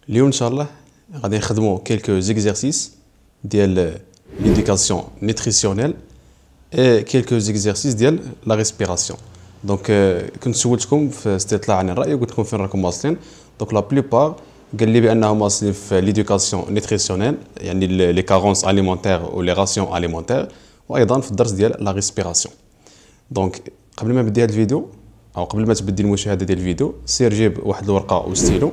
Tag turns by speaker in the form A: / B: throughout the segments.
A: اليوم ان شاء الله غادي نخدموا كيلكو زيكزارسيس ديال ليديكاسيون نيتريسيونيل اي كيلكو زيكزارسيس ديال لا ريسبيراسيون. دونك كنت سولتكم في استطلاع عن الراي وقلت لكم فين راكم واصلين. دونك لا بليبار قال لي بانهم واصلين في ليديكاسيون نيتريسيونيل، يعني لي كارونس اليمونتير و لي راسيون اليمونتير، وايضا في الدرس ديال لا ريسبيراسيون. دونك قبل ما نبدي هذا الفيديو او قبل ما تبدي المشاهده ديال الفيديو، سير جيب واحد الورقه وستيلو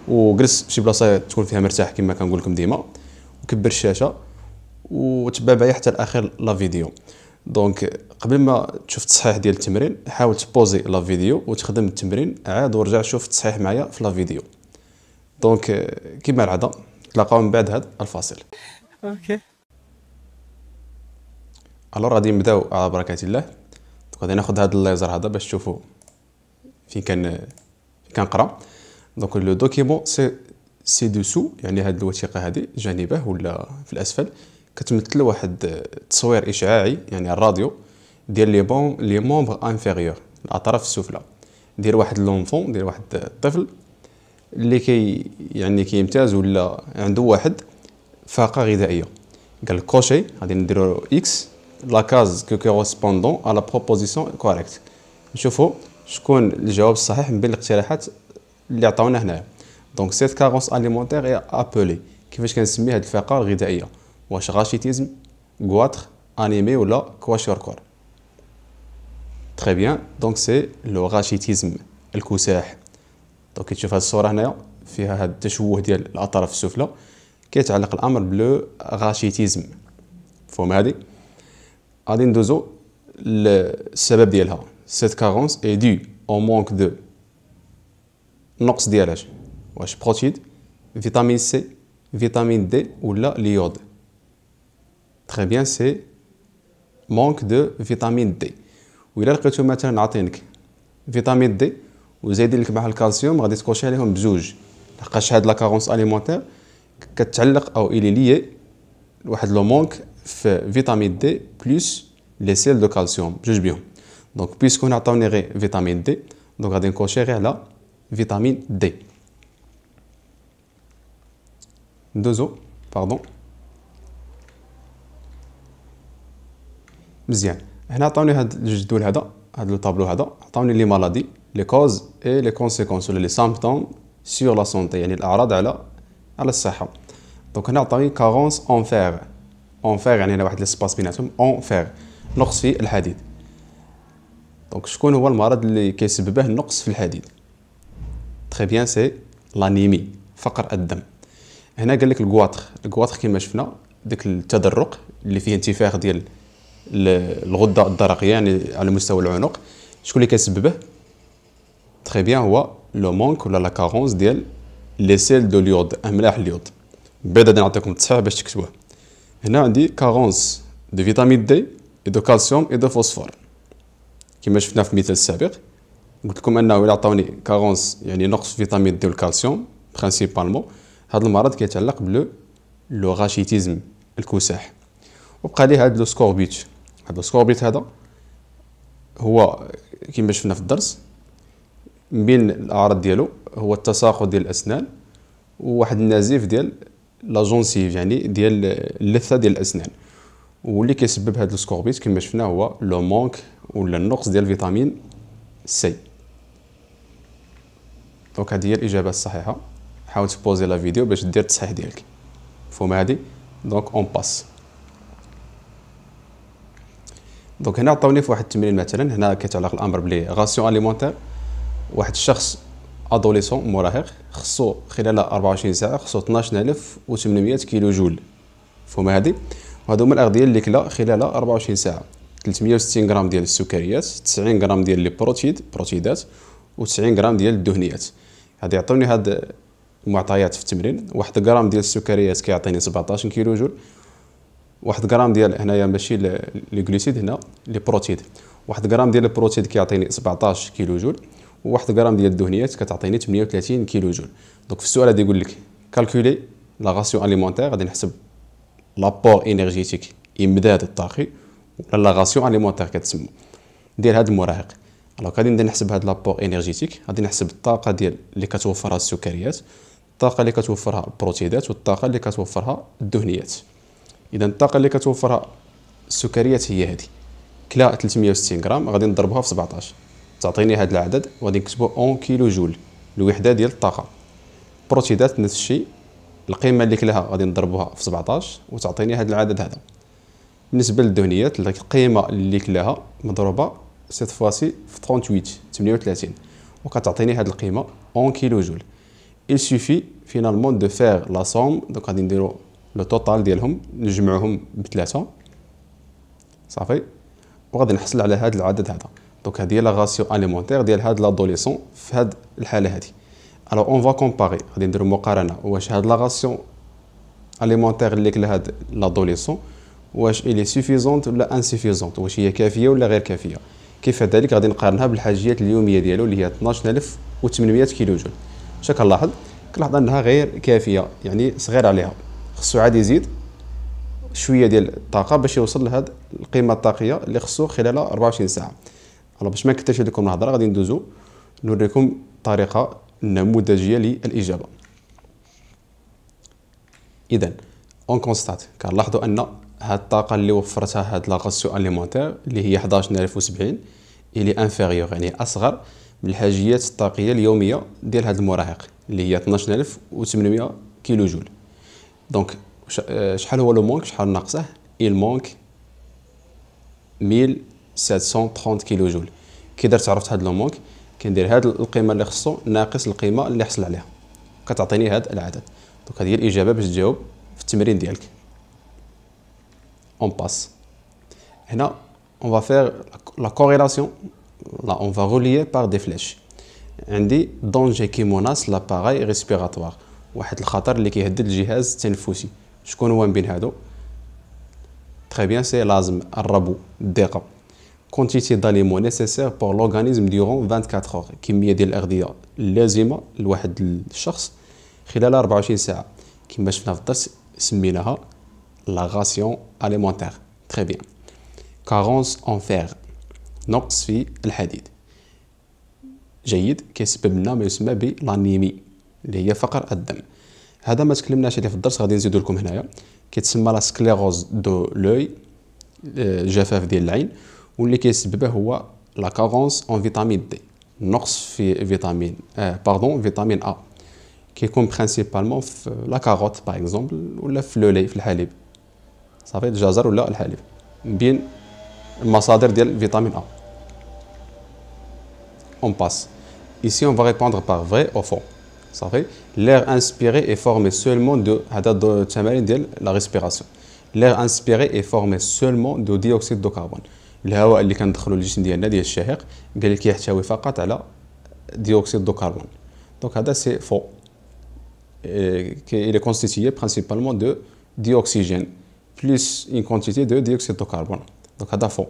A: وجلس فشي بلاصه تكون فيها مرتاح كما كنقول لكم ديما، وكبر الشاشه وتبع معايا حتى لاخر لا فيديو. دونك قبل ما تشوف التصحيح ديال التمرين حاول تبوزي لا فيديو وتخدم التمرين عاد ورجع شوف التصحيح معايا في لا فيديو. دونك كما العاده تلاقاو من بعد هذا الفاصل.
B: اوكي.
A: الوغ غادي نبداو على بركه الله. غادي ناخذ هذا الليزر هذا باش تشوفوا فين كنقرا. دونك لو دوكيمون سي دوسو، يعني هذه الوثيقه هذه جانبه ولا في الاسفل كتمثل واحد التصوير اشعاعي، يعني الراديو ديال لي مونبر انفيريور، الاطراف السفلى ديال واحد لونفون، ديال واحد الطفل اللي كيمتاز ولا عنده واحد فاقه غذائيه. قال كوشي غادي نديرو اكس لا كاز كو كورسبوندون على بروبوزيسيون كوريكت. نشوفوا شكون الجواب الصحيح من بين الاقتراحات اللي عطاونا هنايا. دونك سيت كارونس اليمونتير اي ابولي، كيفاش كنسمي هاد الفقره الغذائيه؟ واش غاشيتيزم، غواتر، انيمي ولا كواشيوركور؟ تري بيان، دونك سي لو غاشيتيزم، الكساح. دونك تشوف هاد الصوره هنايا فيها هاد التشوه ديال الاطراف السفلى، كيتعلق الامر بلو غاشيتيزم. فهم هادي؟ غادي ندوزو للسبب ديالها. سيت كارونس اي دو او مونك دو، النقص ديالاش واش بروتيد، فيتامين سي، فيتامين دي ولا اليود؟ تري بيان، سي مونك دو فيتامين دي. وإلا لقيتو مثلا عاطينك فيتامين دي وزايدين لك معها الكالسيوم غادي تكوشي عليهم بزوج، لحقاش هاد لا كارونس اليمونتير كتعلق او الي ليي واحد لو مونك في فيتامين دي بلس لي سيل دو كالسيوم، بجوج بيهم. دونك بيسكو هنا عطاوني غير فيتامين دي، دونك غادي نكوشي غير على فيتامين دي. ندوزو باردون مزيان. هنا عطاوني هاد الجدول هذا، هاد لو طابلو هذا عطاوني لي مالادي، لي كوز اي لي كونسيكونس ولا لي سامبتوم سور لا سونتي، يعني الاعراض على الصحه. دونك هنا عطاوني كارونس اون فير، اون فير يعني هنا واحد ليسباس بيناتهم، اون فير نقص في الحديد. دونك شكون هو المرض اللي كيسببه النقص في الحديد؟ تري بيان، سي لانيمي، فقر الدم. هنا قال لك الكواطر كما شفنا ديك التدرق اللي فيه انتفاخ ديال الغده الدرقيه يعني على مستوى العنق. شكون اللي كيسببه؟ تري بيان، هو لو مونك ولا لا كارونس ديال لي سيل دو اليود، املاح اليود. بعد غادي نعطيكم التصحيح باش تكتبوه. هنا عندي كارونس دو فيتامين دي اي دو كالسيوم اي دو فوسفور، كما شفنا في المثال السابق. قلت لكم انه الا عطاوني كارونس يعني نقص فيتامين دي والكالسيوم برينسيبالمون، هذا المرض كيتعلق لو غاشيتيزم، الكساح. وبقى لي هذا لو سكوربيت. هذا السكوربيت هذا هو كما شفنا في الدرس من بين الاعراض ديالو هو التساقط ديال الاسنان وواحد النزيف ديال لا جونسيف، يعني ديال اللثه ديال الاسنان. واللي كيسبب هذا السكوربيت كما شفنا هو لو مونك ولا النقص ديال فيتامين سي. دونك هذه هي الاجابه الصحيحه. حاول تبوزي لا فيديو باش دير التصحيح ديالك. مفهوم هادي؟ دونك اون باس. دونك هنا عطاوني في واحد التمرين مثلا، هنا كيتعلق الامر بلي غاسيون اليمونتير. واحد الشخص ادوليسون مراهق خصو خلال 24 ساعه خصو 12800 كيلو جول. مفهوم هادي؟ وهادو هما الاغذيه اللي كلا خلال 24 ساعه. 360 غرام ديال السكريات، 90 غرام ديال لي بروتيدات، و90 غرام ديال الدهنيات. هادي يعطوني هاد المعطيات في التمرين. 1 غرام ديال السكريات كيعطيني 17 كيلو جول. 1 غرام ديال هنايا ماشي لي غلوسيد، هنا لي بروتيد. 1 غرام ديال البروتيد كيعطيني 17 كيلو جول، و1 غرام ديال الدهنيات كتعطيني 38 كيلو جول. دونك في السؤال هذا يقول لك كالكولي لا غاسيون اليمونتير، غادي نحسب لابور انرجيتيك، امداد الطاقي، ولا لا غاسيون اليمونتير كتسمى ديال هذا المراهق. الوغ غادي نبدا نحسب هاد لابور انرجيتيك، غادي نحسب الطاقه ديال اللي كتوفرها السكريات، الطاقه اللي كتوفرها البروتيدات والطاقه اللي كتوفرها الدهنيات. اذا الطاقه اللي كتوفرها السكريات هي هذه، كلا 360 غرام غادي نضربوها في 17 تعطيني هذا العدد، وغادي نكتبو 1 كيلو جول الوحده ديال الطاقه. البروتيدات نفس الشيء، القيمه اللي كلاها غادي نضربوها في 17 وتعطيني هذا العدد هذا. بالنسبه للدهنيات القيمه اللي كلاها مضروبه سيت فواسي في 38 وكتعطيني هذه القيمه 1 كيلو جول. il suffit finalement de faire la somme. دونك غادي نديرو لو توتال ديالهم نجمعوهم بثلاثه صافي، وغادي نحصل على هذا العدد هذا. دونك هذه هي لا راسيو اليمونتير ديال هذا لادوليسون في هذه الحاله هذه. الوغ اون فا كومباري، غادي نديرو مقارنه واش هاد لا راسيون اليمونتير اللي كلا هاد لادوليسون واش الي سوفيزونت ولا انسوفيزونت، واش هي كافيه ولا غير كافيه. كيف ذلك غادي نقارنها بالحاجيات اليوميه ديالو اللي هي 12800 كيلو جول. واش كنلاحظ انها غير كافيه، يعني صغير عليها، خصو عاد يزيد شويه ديال الطاقه باش يوصل لهاد القيمه الطاقيه اللي خصو خلال 24 ساعه. باش ما نكثرش لكم الهضره غادي ندوزو نوريكم طريقه نموذجيه للاجابه. اذا اون كونستات كنلاحظوا ان هاد الطاقه اللي وفرتها هاد لا راسيو اليمونتير اللي هي 11070 اللي انفيريور، يعني اصغر من الحاجيات الطاقيه اليوميه ديال هاد المراهق اللي هي 12800 كيلو جول. دونك شحال هو لو مونك، شحال ناقصه؟ il manque 1730 كيلو جول. كي درت عرفت هاد لو مونك كندير هاد القيمه اللي خصو ناقص القيمه اللي حصل عليها كتعطيني هاد العدد. دونك هذه هي الاجابه باش تجاوب في التمرين ديالك. on passe. هنا on va faire la corrélation. Là on va relier par des flèches. عندي danger qui menace l'appareil respiratoire، واحد الخطر اللي كيهدد الجهاز التنفسي. شكون هو من بين هادو؟ très bien c'est لازم الربو الدقه. quantité d'aliments nécessaires pour l'organisme durant 24 heures، كميه ديال الاغذيه اللازمه لواحد الشخص خلال 24 ساعه، كما شفنا في الدرس سميناها لا راسيون اليمونتير. très bien. carence en fer، نقص في الحديد. جيد، كيسبب لنا ما يسمى بلانيمي اللي هي فقر الدم. هذا ما تكلمناش عليه في الدرس، غادي نزيدو لكم هنايا. كيتسمى لا سكليروز دو لوي، جفاف ديال العين، واللي كيسببه هو لا كارونس اون فيتامين دي، نقص في فيتامين فيتامين ا، كيكون برينسيبالمون في لا كاروت باغ اكزومبل، ولا في لو لي في الحليب صافي، الجزر ولا الحليب، بين المصادر ديال فيتامين ا. on passe. Ici on va répondre par vrai ou faux. صافي. L'air inspiré est formé seulement de هذا التمارين ديال la respiration. L'air inspiré est formé seulement de dioxyde de carbone. الهواء اللي كندخلو للجسم ديالنا ديال الشهيق قال لك يحتوي فقط على ديوكسيد دو كربون. دونك هذا سي فو. Il est constitué principalement de dioxygène plus une quantité de dioxyde de carbone. Donc هذا فو.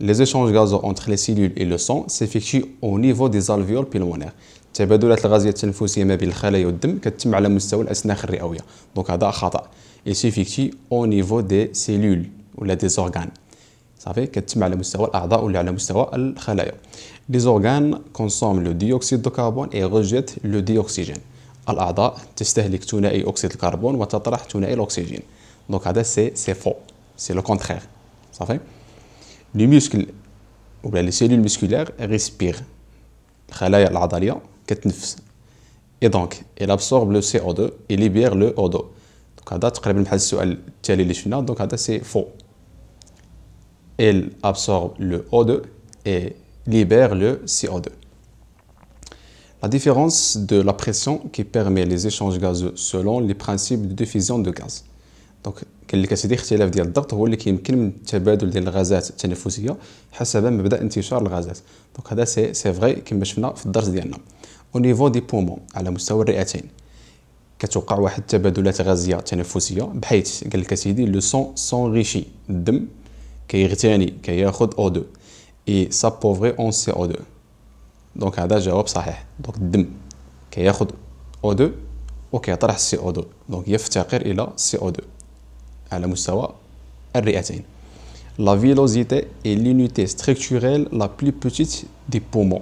A: Les échanges gazeux entre les cellules et le sang s'effectuent au niveau des alvéoles pulmonaires. التبادلات الغازيه التنفسيه ما بين الخلايا والدم كتتم على مستوى الاسناخ الرئويه. دونك هذا خطا. Il s'effectue au niveau des cellules ولا des organes. صافي، كتتم على مستوى الاعضاء ولا على مستوى الخلايا. Les organes consomment le dioxyde de carbone et rejettent le dioxygène. الاعضاء تستهلك ثنائي اكسيد الكربون وتطرح ثنائي الاكسجين. دونك هذا سي فو، سي لو كونترير. صافي. Les muscles ou les cellules musculaires respirent. الخلايا العضليه كتنفس. Et donc, elle absorbe le CO2 et libère le O2. Donc هذا تقريبا بحال السؤال التالي اللي شفنا. Donc هذا c'est faux. Elle absorbe le O2 et libère le CO2. La différence de la pression qui permet les échanges gazeux selon les principes de diffusion de gaz. Donc قال لك اسيدي اختلاف ديال الضغط هو اللي كيمكن من التبادل ديال الغازات التنفسيه حسب مبدا انتشار الغازات. دونك هذا سي فري كما شفنا في الدرس ديالنا. او نيفو دي بومون، على مستوى الرئتين كتوقع واحد التبادلات غازيه تنفسيه، بحيث قال لك اسيدي لو سون سونريشي، الدم كيغتني كياخذ O2 اي سابوفري اون CO2. دونك هذا جواب صحيح. دونك الدم كياخذ O2 وكيطرح CO2، دونك يفتقر الى CO2 على مستوى الرئتين. La villosité est l'unité structurelle la plus petite des poumons.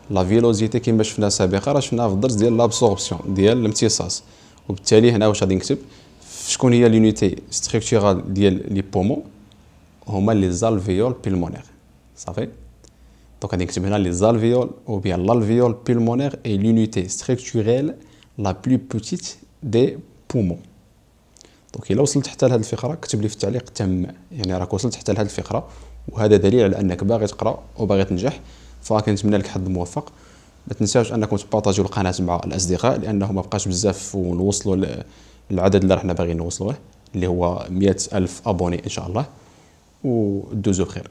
A: لا فيلوزيتي كما شفنا سابقا راه شفناها في الدرس ديال لابسوربسيون ديال الامتصاص. وبالتالي هنا واش غادي نكتب شكون هي لونيتي ستركتورال ديال لي بومون؟ هما لي زالفيول بيلمونير. صافي. دونك غادي نكتب هنا لي زالفيول او بيان l'alvéole pulmonaire est l'unité structurelle la plus petite des poumons. دونك الا وصلت حتى لهاد الفقره كتب لي في التعليق تم، يعني راك وصلت حتى لهاد الفقره، وهذا دليل على انك باغي تقرا وباغي تنجح. فكنتمنى لك حظ موفق. ما تنساوش انكم تبارطاجيو القناه مع الاصدقاء، لانه ما بقاش بزاف ونوصلوا العدد اللي راحنا باغيين نوصلوه اللي هو 100,000 ابوني ان شاء الله. ودوزو بخير.